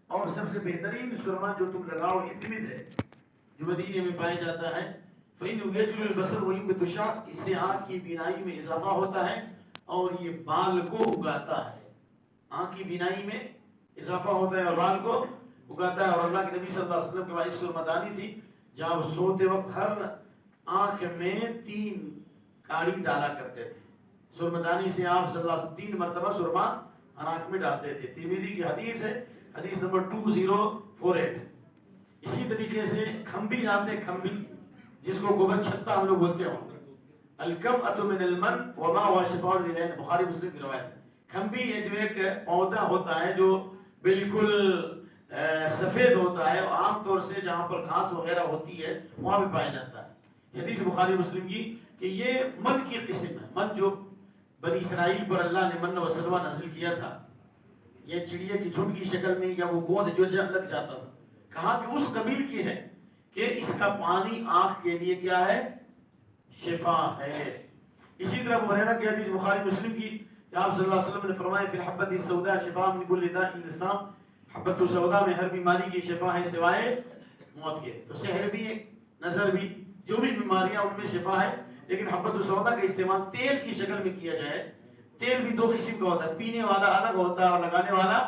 اور سب سے بہترین سرما جو تم لگاؤ اثمد ہے جو مدینے میں پایا جاتا ہے، فَإِنُّ يَجْلُ الْبَصَرَ وَيُنبِتُ الشَّعْرَ، اس سے آنکھ کی بینائی میں اضافہ ہوتا ہے اور یہ بال کو اگاتا ہے، آنکھ کی بینائی میں اضافہ ہوتا ہے اور بال کو اگاتا ہے۔ اور اللہ کے نبی صلی اللہ علیہ وسلم کے پاس ایک سرمدانی تھی جہاں وہ سوتے وقت ہر آنکھ میں 3 کاڑی ڈالا کرتے تھے، سرمدانی سے آپ صلی اللہ علیہ وسلم 3 مرتبہ سرما آنکھ میں ڈالتے تھے۔ ترمذی کی حدیث ہے، حدیث نمبر 2048۔ اسی طریقے سے کھمبی جانتے ہیں، کھمبی جس کو گوبر چھتا ہم لوگ بولتے ہوں، الکمأۃ من المن وما هو شفاء للعین، بخاری مسلم کی روایت۔ کھمبی یہ جو ایک پودا ہوتا ہے جو بالکل سفید ہوتا ہے، اور عام طور سے جہاں پر گھاس وغیرہ ہوتی ہے وہاں بھی پایا جاتا ہے۔ حدیث بخاری مسلم کی کہ یہ من کی قسم ہے، من جو بنی اسرائیل پر اللہ نے من و سلوہ نازل کیا تھا، یہ چڑیا کی جھنڈ کی شکل میں یا وہ گوند جو لگ جاتا تھا، کہا کہ اس قبیل کی ہے کہ اس کا پانی آنکھ کے لیے کیا ہے؟ شفا ہے۔ اسی طرح ابو ہریرہ کی حدیث بخاری مسلم کی کہ آپ صلی اللہ علیہ وسلم نے فرمایا فی الحبۃ السوداء شفاء من کل داء النسام، حبۃ السوداء میں ہر بیماری کی شفا ہے سوائے موت کے۔ تو سحر بھی، نظر بھی، جو بھی بیماریاں ان میں شفا ہے، لیکن حبۃ السوداء کا استعمال تیل کی شکل میں کیا جائے۔ تیل بھی 2 قسم کا ہوتا ہے، پینے والا الگ ہوتا ہے اور لگانے والا،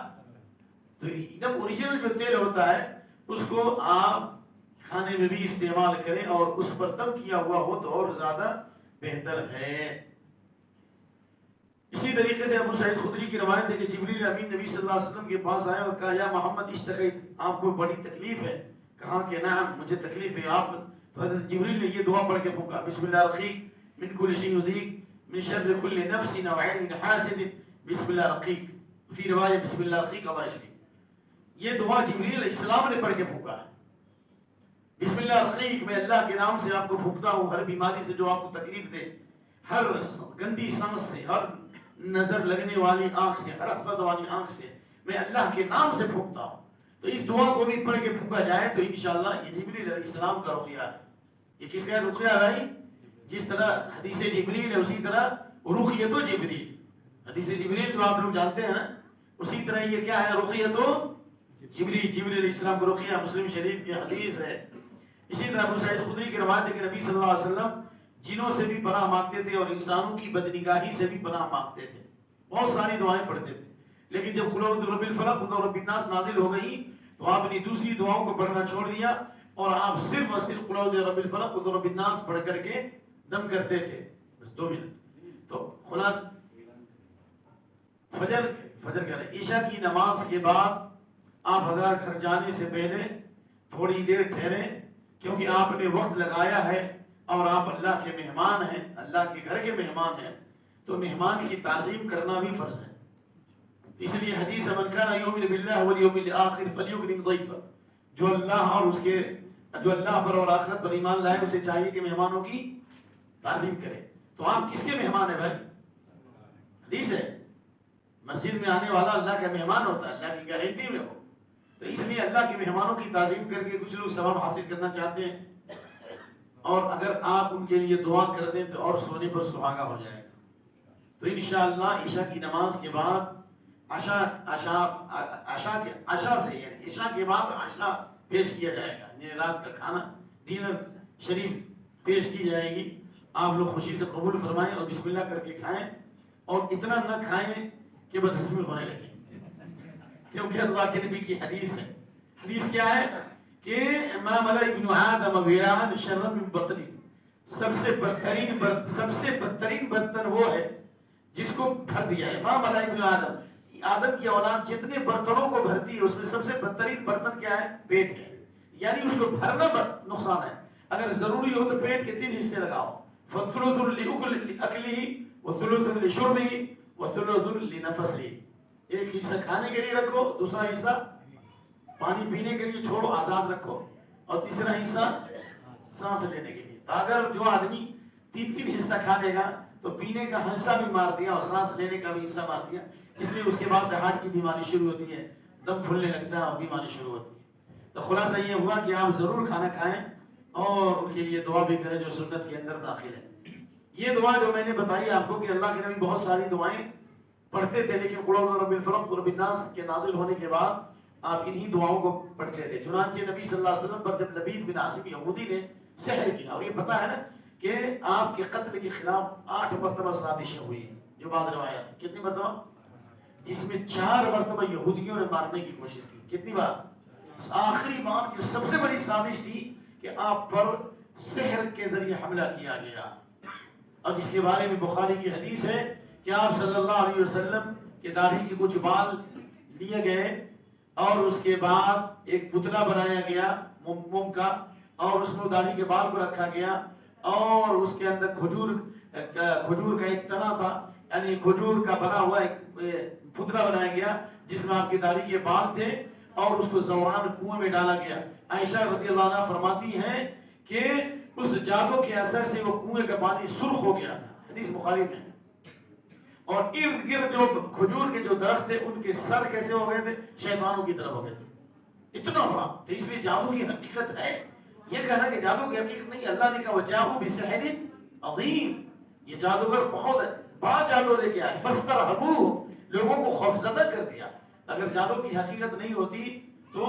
تو ایک دم اوریجنل جو تیل ہوتا ہے اس کو آپ کھانے میں بھی استعمال کریں اور اس پر دم کیا ہوا ہو تو اور زیادہ بہتر ہے۔ اسی طریقے سے ابو سعید خدری کی روایت ہے کہ جبریل امین نبی صلی اللہ علیہ وسلم کے پاس آئے اور کہا یا محمد اشتقیت، آپ کو بڑی تکلیف ہے؟ کہا کہ نعم مجھے تکلیف ہے آپ۔ تو حضرت جبریل نے یہ دعا پڑھ کے پھونکا بسم اللہ الرقیق من کل شیء یضیق من شر کل نفس و عین حاسد بسم اللہ الرقیق، فی روایت بسم اللہ الرقیق اللہ یشفی۔ یہ دعا جبریل علیہ السلام نے پڑھ کے پھونکا ہے، بسم اللہ الرقیق، میں اللہ کے نام سے آپ کو پھونکتا ہوں ہر بیماری سے جو آپ کو تکلیف دے، ہر گندی سانس سے، ہر نظر لگنے والی آنکھ سے، ہر حسد والی آنکھ سے، میں اللہ کے نام سے پھونکتا ہوں۔ تو اس دعا کو بھی پڑھ کے پھونکا جائے تو انشاءاللہ یہ جبریل علیہ السلام کا رقیہ ہے۔ یہ کس کا رقیہ ہے بھائی؟ جس طرح حدیث جبریل ہے اسی طرح رقیۃ جبریل، حدیث جبریل جو آپ لوگ جانتے ہیں نا، اسی طرح یہ کیا ہے؟ رقیۃ جبریل، جبریل علیہ السلام کو رقیہ، مسلم شریف کی حدیث ہے۔ اسی طرح ابو سعید خدری کی روایت ہے کہ نبی صلی اللہ علیہ وسلم جنوں سے بھی پناہ مانگتے تھے اور انسانوں کی بدنگاہی سے بھی پناہ مانگتے تھے، بہت ساری دعائیں پڑھتے تھے، لیکن جب قل اعوذ برب الفلق قل اعوذ برب الناس نازل ہو گئی تو آپ نے دوسری دعاؤں کو پڑھنا چھوڑ دیا اور آپ صرف اور صرف قل اعوذ برب الفلق قل اعوذ برب الناس پڑھ کر کے دم کرتے تھے، بس 2 منٹ۔ تو خلاص فجر کہہ رہے عشاء کی نماز کے بعد آپ حضرات گھر جانے سے پہلے تھوڑی دیر ٹھہریں، کیونکہ آپ نے وقت لگایا ہے اور آپ اللہ کے مہمان ہیں، اللہ کے گھر کے مہمان ہیں، تو مہمان کی تعظیم کرنا بھی فرض ہے۔ اس لیے حدیث من کان یؤمن باللہ والیوم الآخر فلیکرم ضیفہ، جو اللہ پر اور آخرت پر ایمان لائے اسے چاہیے کہ مہمانوں کی تعظیم کرے۔ تو آپ کس کے مہمان ہیں بھائی؟ حدیث ہے مسجد میں آنے والا اللہ کا مہمان ہوتا ہے، اللہ کی گارنٹی میں ہو، تو اس لیے اللہ کے مہمانوں کی تعظیم کر کے کچھ لوگ ثواب حاصل کرنا چاہتے ہیں، اور اگر آپ ان کے لیے دعا کر دیں تو اور سونے پر سہاگا ہو جائے گا۔ تو انشاءاللہ عشاء کی نماز کے بعد عشاء سے یعنی عشاء کے بعد عشاء پیش کیا جائے گا، یعنی رات کا کھانا ڈنر شریف پیش کی جائے گی۔ آپ لوگ خوشی سے قبول فرمائیں اور بسم اللہ کر کے کھائیں، اور اتنا نہ کھائیں کہ بدہضمی ہونے لگے، کیونکہ اللہ کے نبی کی حدیث ہے۔ حدیث کیا ہے کہ ما ملأ ابن آدم وعاء شرا من بطنه، سب سے بدترین برتن وہ ہے جس کو بھر دیا ہے۔ ما ملأ ابن آدم کی اولاد جتنے برتنوں کو بھرتی ہے اس میں سب سے بدترین برتن کیا ہے؟ پیٹ ہے، یعنی اس کو بھرنا نقصان ہے۔ اگر ضروری ہو تو پیٹ کے 3 حصے لگاؤ، فثلث لأکلہ وثلث لشربہ وثلث لنفسہ، ایک حصہ کھانے کے لیے رکھو، دوسرا حصہ پانی پینے کے لیے چھوڑو آزاد رکھو، اور تیسرا حصہ سانس لینے کے لیے۔ اگر جو آدمی 3 حصہ کھا لے گا تو پینے کا حصہ بھی مار دیا اور سانس لینے کا بھی حصہ مار دیا، اس لیے اس کے بعد سے ہارٹ کی بیماری شروع ہوتی ہے، دم پھولنے لگتا ہے اور بیماری شروع ہوتی ہے۔ تو خلاصہ یہ ہوا کہ آپ ضرور کھانا کھائیں اور ان کے لیے دعا بھی کریں جو سنت کے اندر داخل ہے۔ یہ دعا جو میں نے بتائی آپ کو کہ اللہ کے نبی بہت ساری دعائیں پڑھتے تھے، لیکن قل اعوذ برب الفلق قل رب الناس کے نازل ہونے کے بعد آپ انہی دعاؤں کو پڑھتے تھے. چنانچہ نبی صلی اللہ علیہ وسلم پر جب لبید بن عاصم یہودی نے سحر کیا، اور یہ پتا ہے نا کہ آپ کے قتل کے خلاف 8 مرتبہ سازشیں ہوئی ہیں، جو بعض روایات کتنی مرتبہ، جس میں 4 مرتبہ یہودیوں نے مارنے کی کوشش کی. کتنی بار؟ آخری بار جو سب سے بڑی سازش تھی کہ آپ پر سحر کے ذریعے حملہ کیا گیا، اور جس کے بارے میں بخاری کی حدیث ہے کہ آپ صلی اللہ علیہ وسلم کے داڑھی کے کچھ بال لیے گئے اور اس کے بعد ایک پتلا بنایا گیا موم کا، اور اس میں داڑھی کے بال کو رکھا گیا، اور اس کے اندر کھجور کا ایک تنا تھا، یعنی کھجور کا بنا ہوا ایک پتلا بنایا گیا جس میں آپ کی داڑھی کے بال تھے، اور اس کو زوران کنویں میں ڈالا گیا. عائشہ رضی اللہ عنہ فرماتی ہیں کہ اس جادو کے اثر سے وہ کنویں کا پانی سرخ ہو گیا، حدیث بخاری میں. اور ارد گرد جو کھجور کے جو درخت تھے ان کے سر کیسے ہو گئے تھے؟ شیطانوں کی طرف ہو گئے تھے. اتنا بڑا. تو اس لیے جادو کی حقیقت ہے. یہ کہنا کہ جادو کی حقیقت نہیں، اللہ نے کہا وجاءوا بسحر عظیم، یہ جادوگر بہت بڑا جادو لے کے آئے. فاسترهبوه، لوگوں کو خوفزدہ کر دیا. اگر جادو کی حقیقت نہیں ہوتی تو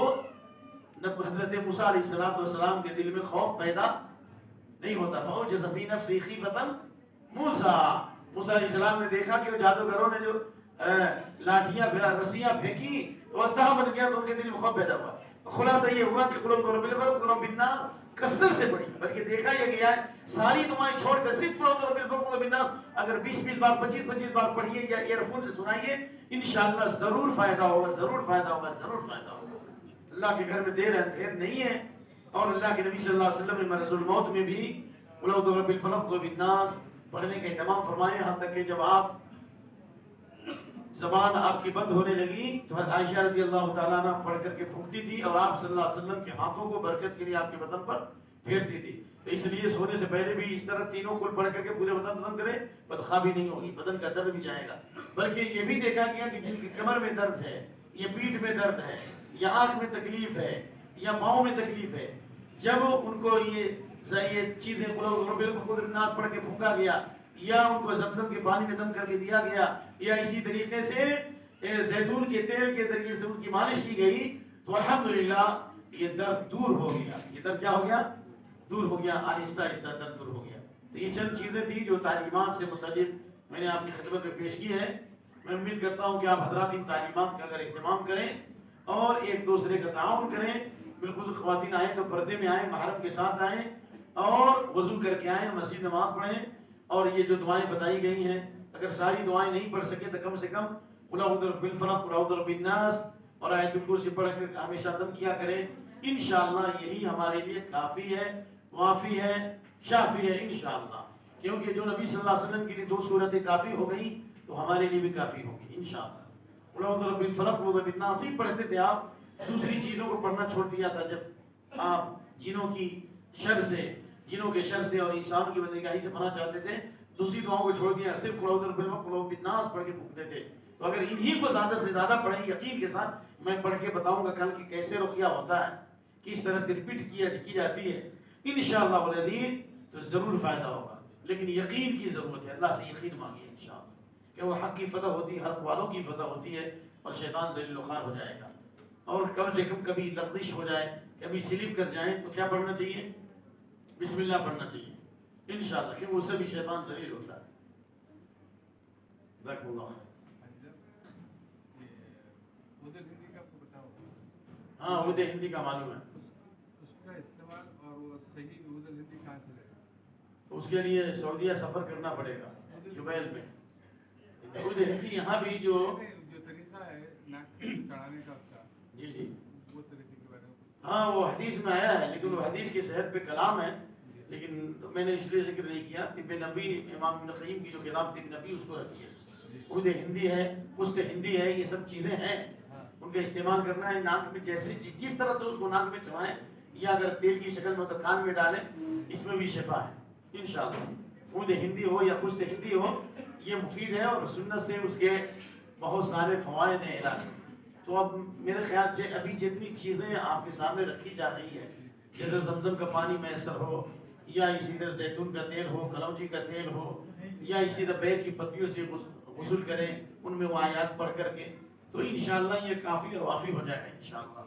حضرت موسیٰ علیہ السلام کے دل میں خوف پیدا نہیں ہوتا. فأوجس فی نفسہ خیفۃ موسیٰ، موسیٰ علیہ السلام نے دیکھا کہ وہ جادوگروں نے جو لاٹھیاں رسیاں پھینکی تو اسلحہ بن گیا، تو ان کے دل میں خوف پیدا ہوا. خلاصہ یہ ہوا کہ قل اعوذ برب الفلق ورب الناس کثرت سے پڑھی، بلکہ دیکھا یہ گیا ہے ساری دعائیں چھوڑ کر صرف قل اعوذ برب الفلق ورب الناس اگر 20 بار 25 بار پڑھیے یا ایئر فون سے سنائیے، انشاءاللہ ضرور فائدہ ہوگا، ضرور فائدہ ہوگا، ضرور فائدہ ہوگا. اللہ کے گھر میں دیر نہیں ہے. اور اللہ کے نبی صلی اللہ علیہ وسلم نے مرض الموت میں بھی قل اعوذ برب الفلق ورب الناس پڑھنے کا اہتمام فرمایا، یہاں تک کہ جب آپ زبان آپ کی بند ہونے لگی تو عائشہ رضی اللہ تعالیٰ عنہ پڑھ کر کے پھونکتی تھی، اور آپ صلی اللہ علیہ وسلم کے ہاتھوں کو برکت کے لیے آپ کے بدن پر پھیرتی تھی. تو اس لیے سونے سے پہلے بھی اس طرح تینوں کل پڑھ کر کے پورے بدن بند کرے، بدخوابی نہیں ہوگی، بدن کا درد بھی جائے گا. بلکہ یہ بھی دیکھا گیا کہ جن کی کمر میں درد ہے، یا پیٹھ میں درد ہے، یا آنکھ میں تکلیف ہے، یا پاؤں میں تکلیف ہے، جب ان کو یہ چیزیں قل اعوذ برب الفلق ورب الناس پڑھ کے پھونکا گیا، یا ان کو زمزم کے پانی میں دم کر کے دیا گیا، یا اسی طریقے سے زیتون کے تیل کے ذریعے سے ان کی مالش کی گئی، تو الحمدللہ یہ درد دور ہو گیا. یہ درد کیا ہو گیا؟ دور ہو گیا. آہستہ آہستہ درد دور ہو گیا. تو یہ چند چیزیں تھیں جو تعلیمات سے متعلق میں نے آپ کی خدمت میں پیش کی ہے. میں امید کرتا ہوں کہ آپ حضرات ان تعلیمات کا اگر اہتمام کریں اور ایک دوسرے کا تعاون کریں، بالخصوص خواتین آئیں تو پردے میں آئیں، محرم کے ساتھ آئیں، اور وضو کر کے آئیں، مسجد نماز پڑھیں. اور یہ جو دعائیں بتائی گئی ہیں اگر ساری دعائیں نہیں پڑھ سکے تو کم سے کم قل اعوذ برب الفلق قل اعوذ برب الناس اور آیت الکرسی پڑھ کر ہمیشہ دم کیا کریں. انشاءاللہ یہی ہمارے لیے کافی ہے، وافی ہے، شافی ہے انشاءاللہ. کیونکہ جو نبی صلی اللہ علیہ وسلم کے لیے 2 صورتیں کافی ہو گئی تو ہمارے لیے بھی کافی ہوگی انشاءاللہ. قل اعوذ برب الفلق قل اعوذ برب الناس ہی پڑھتے تھے آپ، دوسری چیزوں کو پڑھنا چھوڑ دیا تھا. جب آپ جنوں کی شر سے، جنوں کے شر سے اور انسانوں کی بدنگاہی سے پناہ چاہتے تھے، دوسری دعاؤں کو چھوڑ دیا، صرف قل اعوذ برب الفلق قل اعوذ برب الناس پڑھ کے پھونکتے تھے. تو اگر انہی کو زیادہ سے زیادہ پڑھیں یقین کے ساتھ، میں پڑھ کے بتاؤں گا کل کہ کیسے رقیہ ہوتا ہے، کس طرح سے ریپیٹ کی جاتی ہے انشاءاللہ العزیز، تو ضرور فائدہ ہوگا. لیکن یقین کی ضرورت ہے، اللہ سے یقین مانگیے انشاءاللہ کہ وہ حق کی فتح ہوتی ہے، حق والوں کی فتح ہوتی ہے، اور شیطان ذلیل و خوار ہو جائے گا. اور کم سے کم کبھی لغزش ہو جائے، کبھی سلپ کر جائیں تو کیا پڑھنا چاہیے؟ بسم اللہ پڑھنا چاہیے انشاءاللہ، کہ اس سے بھی شیطان ذلیل ہوتا ہے. ذاکر اللہ. ہاں عود ہندی کا معلوم ہے، اس کا استعمال اور وہ صحیح عود ہندی کہاں سے لے؟ اس کے لیے سعودیہ سفر کرنا پڑے گا، جبیل میں. عود ہندی یہاں بھی جو طریقہ ہے ناک سے چڑھانے کا اس کا، جی وہ طریقے کے بارے میں ہاں وہ حدیث میں آیا ہے، لیکن وہ حدیث کی صحت پہ کلام ہے، لیکن میں نے اس لیے ذکر نہیں کیا. طب نبی امام ابن قیم کی جو کتاب طب نبی اس کو رکھی ہے. عود ہندی ہے، پشت ہندی ہے، یہ سب چیزیں ہیں، ان کا استعمال کرنا ہے. ناک میں جیسے جس طرح سے اس کو ناک میں چبائیں، یا اگر تیل کی شکل میں تو کان میں ڈالیں، اس میں بھی شفا ہے انشاءاللہ. عود ہندی ہو یا پشت ہندی ہو، یہ مفید ہے اور سنت سے اس کے بہت سارے فوائد ہیں علاج کے. تو اب میرے خیال سے ابھی جتنی چیزیں آپ کے سامنے رکھی جا رہی ہے، جیسے زمزم کا پانی میسر ہو، یا اسی طرح زیتون کا تیل ہو، کلوجی کا تیل ہو، یا اسی طرح بیل کی پتیوں سے غسل کریں، ان میں وہ آیات پڑھ کر کے تو انشاءاللہ یہ کافی اور وافی ہو جائے گا انشاءاللہ.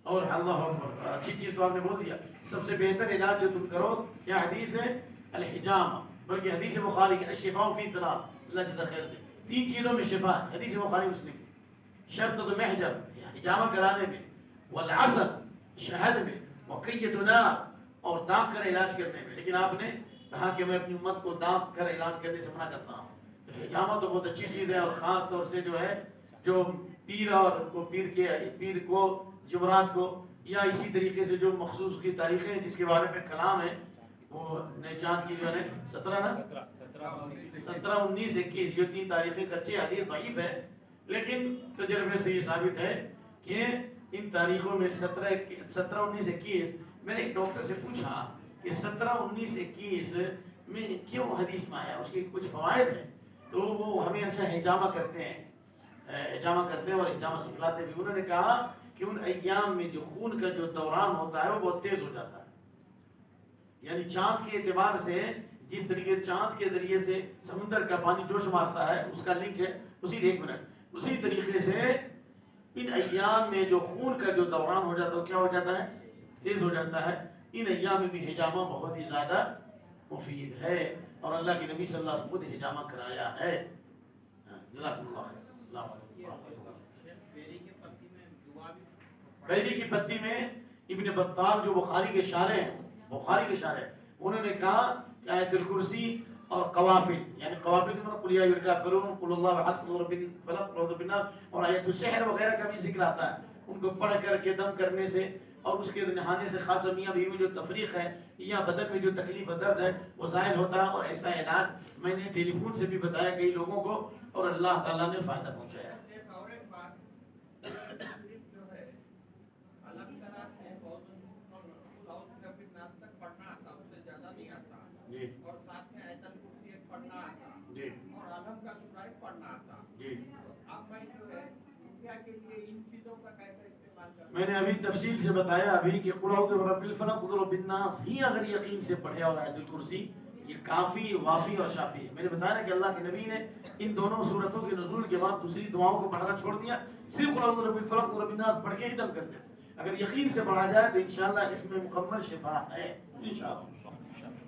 اور اللہ اکبر، اچھی چیز تو آپ نے بول دیا. سب سے بہتر علاج جو تم کرو کیا حدیث ہے؟ الحجامہ. بلکہ حدیث بخاری کی الشفاء فی ثلاث، اللہ جزا خیر دے، 3 چیزوں میں شفا ہے. حدیث بخاری مسلم. شرط تو محجب حجامہ کرانے میں، والعسل شہد میں، وقیۃ نار اور داغ کر علاج کرنے میں. لیکن آپ نے کہا کہ میں اپنی امت کو داغ کر علاج کرنے سے منع کرتا ہوں. تو حجامہ تو بہت اچھی چیز ہے، اور خاص طور سے جو ہے جو پیر اور پیر کو جمعرات کو یا اسی طریقے سے جو مخصوص کی تاریخیں جس کے بارے میں کلام ہے، وہ نئے چاند کی جو ہے 17 19 21 یہ 3 تاریخیں کچی حدیث ضعیف ہے، لیکن تجربے سے یہ ثابت ہے کہ ان تاریخوں میں 17 19 21 میں نے ایک ڈاکٹر سے پوچھا کہ 17 19 21 میں کیوں حدیث میں آیا، اس کے کچھ فوائد ہیں. تو وہ ہمیشہ حجامہ کرتے ہیں اور حجامہ سکھلاتے بھی. انہوں نے کہا کہ ان ایام میں جو خون کا جو دوران ہوتا ہے وہ بہت تیز ہو جاتا ہے. یعنی چاند کے اعتبار سے جس طریقے چاند کے ذریعے سے سمندر کا پانی جوش مارتا ہے، اس کا لنک ہے اسی طریقے سے ان ایام میں جو خون کا جو دوران ہو جاتا ہے کیا ہو جاتا ہے؟ تیز ہو جاتا ہے. ان ایام میں بھی حجامہ بہت ہی زیادہ مفید ہے، اور اللہ کے نبی صلی اللہ علیہ وسلم نے حجامہ کرایا ہے. جزاک اللہ خیر. السلام علیکم. بیری کی پتی میں ابن بطال جو بخاری کے شارح ہیں انہوں نے کہا کہ آیت الکرسی اور قوافل، یعنی قوافل سے قل یا ایھا الکافرون قل اللہ احد قل رب الفلق قل اعوذ بالناس اور آیت السحر وغیرہ کا بھی ذکر آتا ہے. ان کو پڑھ کر کے دم کرنے سے اور اس کے نہانے سے خاص میاں بیوی میں جو تفریق ہے یا بدن میں جو تکلیف و درد ہے وہ ظاہر ہوتا ہے. اور ایسا علاج میں نے ٹیلی فون سے بھی بتایا کئی لوگوں کو، اور اللہ تعالیٰ نے فائدہ پہنچایا. اور ساتھ میں آیت الکرسی پڑھنا آتا اور عالم کا سورہ پڑھنا آتا. اب میں جو ہے انڈیا کے لیے ان چیزوں کا کیسے استعمال کروں؟ میں نے ابھی تفصیل سے بتایا ابھی کہ قل اعوذ برب الفلق قل رب الناس ہی اگر یقین سے پڑھے اور آیت الکرسی، یہ کافی وافی اور شافی ہے. میں نے بتایا کہ اللہ کے نبی نے ان دونوں صورتوں کے نزول کے بعد دوسری دعاؤں کو پڑھنا چھوڑ دیا، صرف قل اعوذ برب الفلق قل رب الناس پڑھ کے ہی دم کرتے. اگر یقین سے پڑھا جائے تو انشاءاللہ اس میں مکمل شفا ہے انشاءاللہ.